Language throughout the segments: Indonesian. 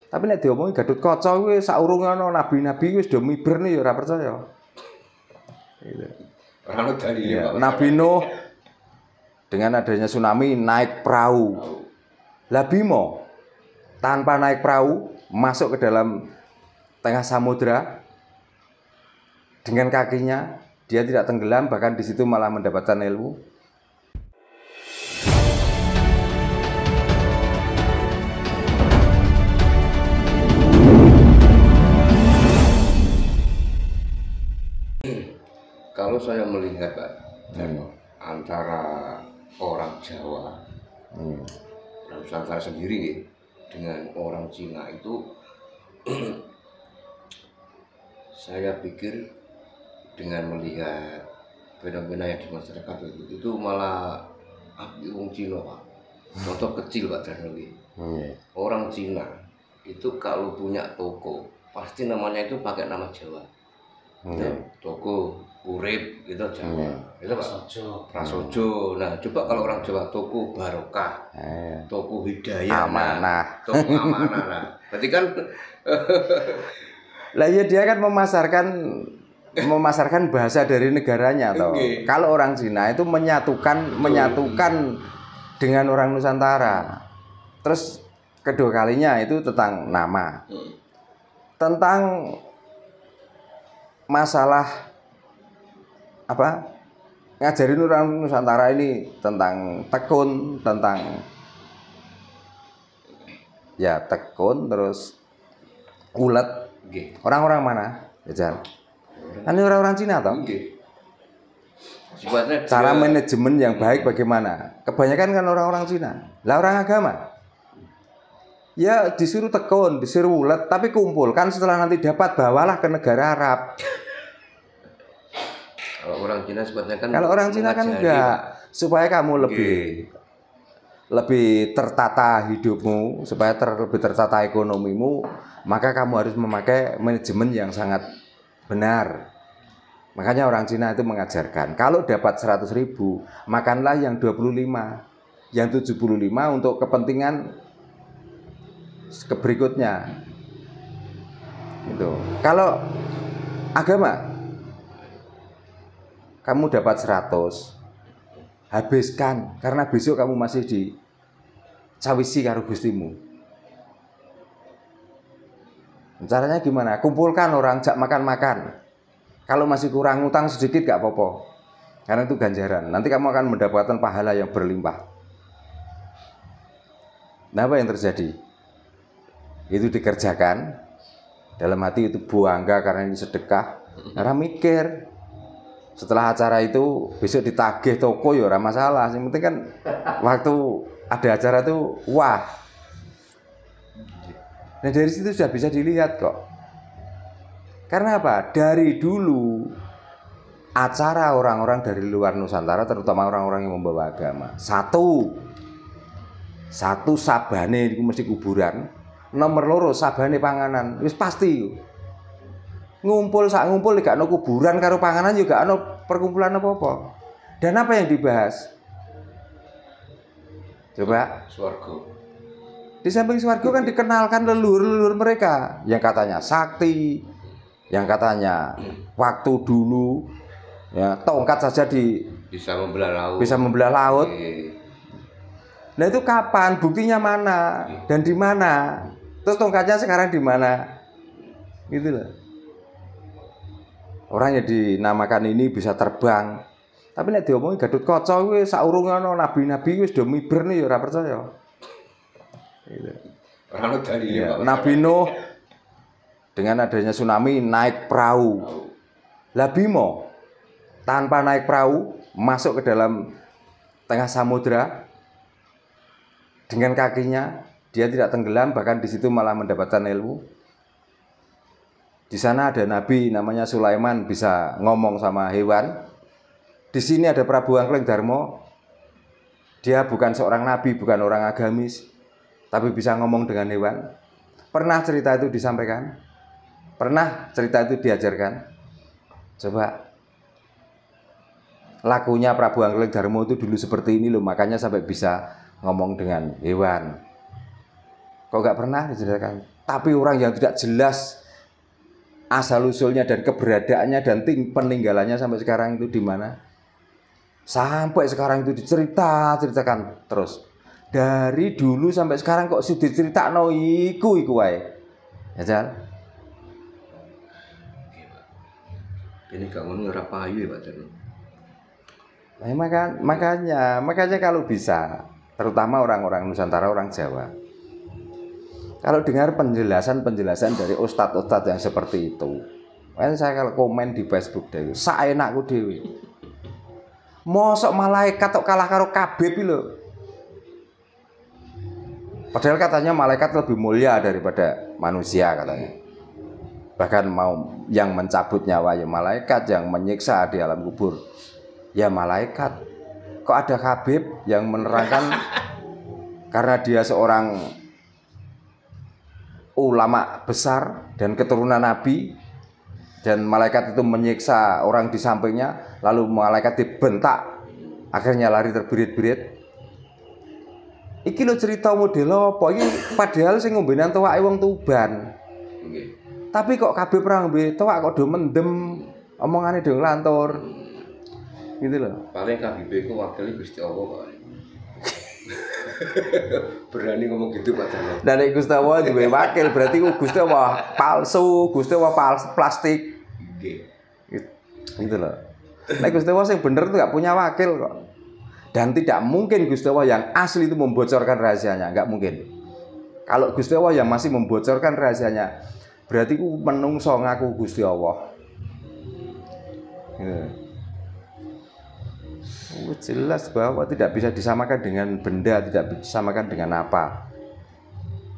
Tapi nek diomongi Gatot Kaca kuwi saurunge ana nabi-nabi wis do miber ya ora percaya. Gitu. Ora ono dalile, Pak. Nabi Nuh dengan adanya tsunami naik perahu. Lah Bima tanpa naik perahu masuk ke dalam tengah samudra dengan kakinya, dia tidak tenggelam, bahkan di situ malah mendapatkan ilmu. Kalau saya melihat, Pak, antara orang Jawa, Nusantara sendiri dengan orang Cina itu, saya pikir dengan melihat fenomena yang di masyarakat itu malah wong Cina, Pak. Contoh kecil, Pak Darnowi. Orang Cina itu kalau punya toko pasti namanya itu pakai nama Jawa. Toko Urip gitu Jawa. Itu Pak. Prasojo. Nah, coba kalau orang Jawa toko Barokah, toko Hidayah, Amanah. Toko Amanah. Nah, berarti kan lah ya dia kan memasarkan bahasa dari negaranya toh. Kalau orang Cina itu menyatukan dengan orang Nusantara. Terus kedua kalinya itu tentang nama. Tentang masalah apa? Ngajarin orang Nusantara ini tentang tekun, tentang ya tekun, terus ulet. Orang-orang mana? Jajan. Ini orang-orang Cina toh? Cara manajemen yang baik bagaimana? Kebanyakan kan orang-orang Cina. Lah orang agama. Ya disuruh tekun, disuruh ulet, tapi kumpulkan setelah nanti dapat bawalah ke negara Arab. Kalau orang Cina sebenarnya kan. Kalau orang Cina kan enggak, supaya kamu lebih tertata hidupmu, supaya lebih tertata ekonomimu, maka kamu harus memakai manajemen yang sangat benar. Makanya orang Cina itu mengajarkan, kalau dapat 100.000, makanlah yang 25, yang 75 untuk kepentingan berikutnya. Itu. Kalau agama, kamu dapat 100, habiskan, karena besok kamu masih di sawisi karo gustimu. Caranya gimana? Kumpulkan orang, jak makan-makan. Kalau masih kurang utang sedikit gak apa-apa, karena itu ganjaran. Nanti kamu akan mendapatkan pahala yang berlimpah. Nah, apa yang terjadi? Itu dikerjakan, dalam hati itu bangga karena ini sedekah. Karena mikir, setelah acara itu besok ditagih toko ya ora masalah. Yang penting kan waktu ada acara itu wah. Nah dari situ sudah bisa dilihat kok. Karena apa? Dari dulu acara orang-orang dari luar Nusantara, terutama orang-orang yang membawa agama, satu sabane itu mesti kuburan, nomor loro sabane panganan, wis pasti. Ngumpul gak ada kuburan karo panganan juga ada perkumpulan apa-apa. Dan apa yang dibahas? Coba Swarga. Di samping swarga kan dikenalkan leluhur mereka yang katanya sakti, yang katanya waktu dulu ya tongkat saja bisa membelah laut. Nah itu kapan? Buktinya mana? Dan di mana? Terus tongkatnya sekarang di mana? Gitu loh. Orang yang dinamakan ini bisa terbang. Tapi nek diomongi Gatot Kaca kuwi saurunge ana nabi-nabi wis do miber ya ora percaya. Gitu. Ora ono dalile, Pak. Nabi Nuh dengan adanya tsunami naik perahu. Lah Bima tanpa naik perahu masuk ke dalam tengah samudra dengan kakinya, dia tidak tenggelam, bahkan di situ malah mendapatkan ilmu. Di sana ada nabi namanya Sulaiman, bisa ngomong sama hewan. Di sini ada Prabu Angkleng Darmo. Dia bukan seorang nabi, bukan orang agamis, tapi bisa ngomong dengan hewan. Pernah cerita itu disampaikan? Pernah cerita itu diajarkan? Coba. Lakunya Prabu Angkleng Darmo itu dulu seperti ini loh, makanya sampai bisa ngomong dengan hewan. Kok gak pernah diceritakan? Tapi orang yang tidak jelas asal-usulnya dan keberadaannya dan peninggalannya sampai sekarang itu di mana? Sampai sekarang itu diceritakan terus. Dari dulu sampai sekarang kok sudah diceritakno iku wae. Ya, Jal. Ini kamu ora payu ya Pak Jarno. Nah, makanya kalau bisa, terutama orang-orang Nusantara, orang Jawa, kalau dengar penjelasan dari ustadz-ustadz yang seperti itu, kan saya kalau komen di Facebook dewe, saenakku dewe. Mosok malaikat tok kalah karo kabeh lho. Padahal katanya malaikat lebih mulia daripada manusia katanya. Bahkan mau yang mencabut nyawa ya malaikat, yang menyiksa di alam kubur ya malaikat. Kok ada Habib yang menerangkan karena dia seorang ulama besar dan keturunan nabi, dan malaikat itu menyiksa orang di sampingnya, lalu malaikat dibentak akhirnya lari terbirit-birit. Iki lho cerita model apa iki, padahal sing ngombenan tuwake wong Tuban. Tapi kok kabeh perang ngombe tuwak kok do mendem, omongane do nglantur. Gitu loh. Paling Habib iku wakile Gusti Allah kok. Berani ngomong gitu Pak Jarno. Dan Gusti Allah duwe wakil, berarti Gusti Allah palsu, Gusti Allah plastik. Gitu loh. Nek Gusti Allah sing bener tuh gak punya wakil kok. Dan tidak mungkin Gusti Allah yang asli itu membocorkan rahasianya, enggak mungkin. Kalau Gusti Allah yang masih membocorkan rahasianya, berarti ku menungso ngaku Gusti Allah. Jelas bahwa tidak bisa disamakan dengan benda, tidak disamakan dengan apa.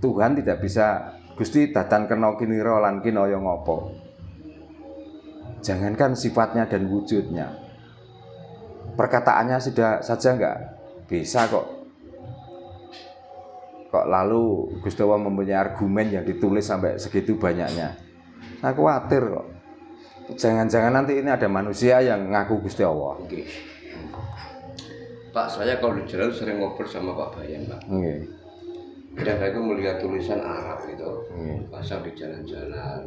Tuhan tidak bisa Gusti datan kena kinira lan kinaya ngopo. Jangankan sifatnya dan wujudnya, perkataannya sudah saja enggak bisa kok. Kok lalu Gusti Allah mempunyai argumen yang ditulis sampai segitu banyaknya. Saya khawatir kok. Jangan-jangan nanti ini ada manusia yang ngaku Gusti Allah. Oke. Pak, saya kalau di jalan sering ngobrol sama Pak Bayan, Pak. Oke. Dan saya melihat tulisan Arab gitu, pasang di jalan-jalan.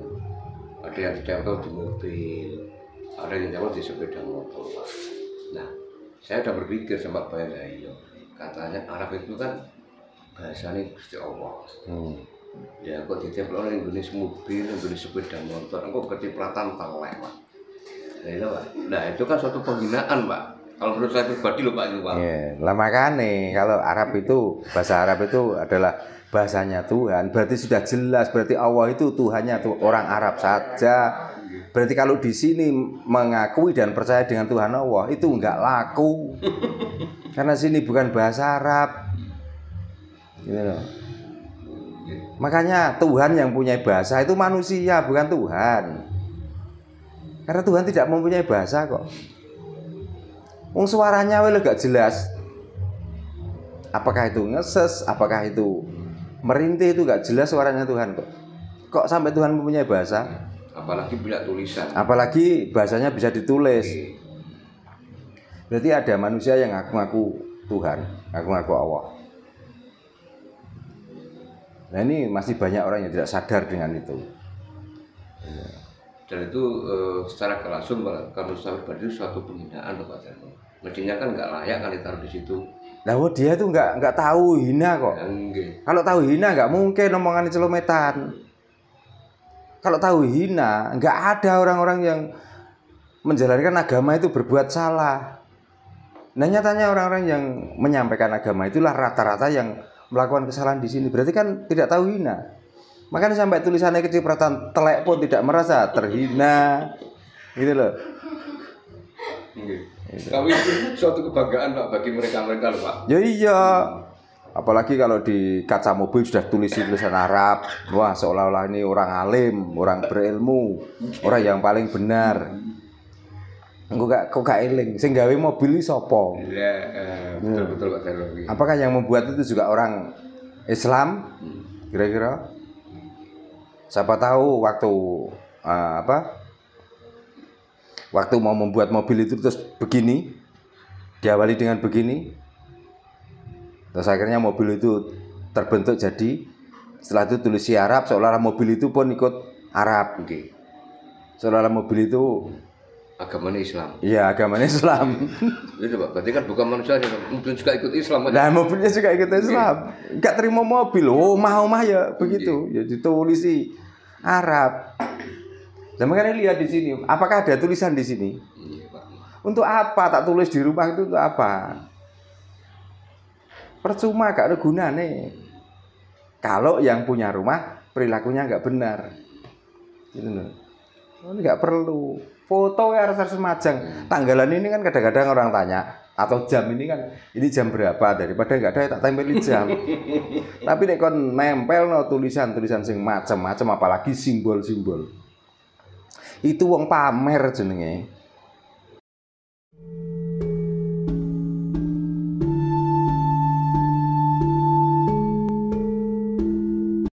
Ada yang ditempel di mobil, ada yang ditempel di sepeda motor, Pak. Nah, saya udah berpikir sama Pak Bayan, iya, katanya Arab itu kan bahasanya Gusti Allah. Ya, kok ditempel oleh Indonesia mobil, Indonesia sepeda motor, kok kecipratan telek, Pak. Nah, itu kan suatu penghinaan, Pak. Kalau menurut saya pribadi loh Pak itu Pak. Lah makanya kalau Arab itu, bahasa Arab itu adalah bahasanya Tuhan, berarti sudah jelas, berarti Allah itu Tuhannya tuh orang Arab saja. Berarti kalau di sini mengakui dan percaya dengan Tuhan Allah itu enggak laku. Karena sini bukan bahasa Arab. Gitu loh. Makanya Tuhan yang punya bahasa itu manusia, bukan Tuhan. Karena Tuhan tidak mempunyai bahasa kok. Wong suaranya wae gak jelas. Apakah itu ngeses, apakah itu merintih, itu gak jelas suaranya Tuhan kok. Kok sampai Tuhan mempunyai bahasa? Apalagi punya tulisan. Apalagi bahasanya bisa ditulis. Berarti ada manusia yang ngaku-ngaku Tuhan, ngaku-ngaku Allah. Nah ini masih banyak orang yang tidak sadar dengan itu. Dan itu secara langsung kalau sampai berarti suatu penghinaan Pak Jarno. Mestinya kan nggak layak kan ditaruh di situ. Nah, dia itu nggak tahu hina kok. Kalau tahu hina nggak mungkin omongan celometan. Kalau tahu hina, nggak ada orang-orang yang menjalankan agama itu berbuat salah. Nah nyatanya orang-orang yang menyampaikan agama itulah rata-rata yang melakukan kesalahan di sini. Berarti kan tidak tahu hina. Makanya sampai tulisannya kecipratan telek pun tidak merasa terhina, gitu loh. Tapi itu suatu kebanggaan Pak bagi mereka loh Pak. Ya iya. Apalagi kalau di kaca mobil sudah tulisan Arab, wah seolah-olah ini orang alim, orang berilmu, orang yang paling benar. Kok gak eling, sing gawe mobil iki sapa? Iya, betul Pak Jarno. Apakah yang membuat itu juga orang Islam? Kira-kira? Siapa tahu waktu waktu mau membuat mobil itu terus begini, diawali dengan begini, terus akhirnya mobil itu terbentuk jadi Setelah itu tulis Arab, seolah-olah mobil itu pun ikut Arab. Oke. Seolah-olah mobil itu Agamanya Islam. iya agamanya Islam. Itu Pak, berarti kan bukan manusianya, mobil juga ikut Islam aja. Nah mobilnya juga ikut Islam. Enggak terima mobil, omah ya begitu. Ya ditulis Arab. Nah makanya lihat di sini, apakah ada tulisan di sini? Iya Pak. Untuk apa tak tulis di rumah itu untuk apa? Percuma, gak ada gunanya. Kalau yang punya rumah perilakunya nggak benar, gitu loh. Ini nggak perlu. Foto ya harus semajang. Tanggalan ini kan kadang-kadang orang tanya, atau jam ini kan, ini jam berapa, daripada nggak ada tak tempeli jam. Tapi nek kon nempel no tulisan-tulisan sing macam-macam, apalagi simbol-simbol. Itu wong pamer jenenge.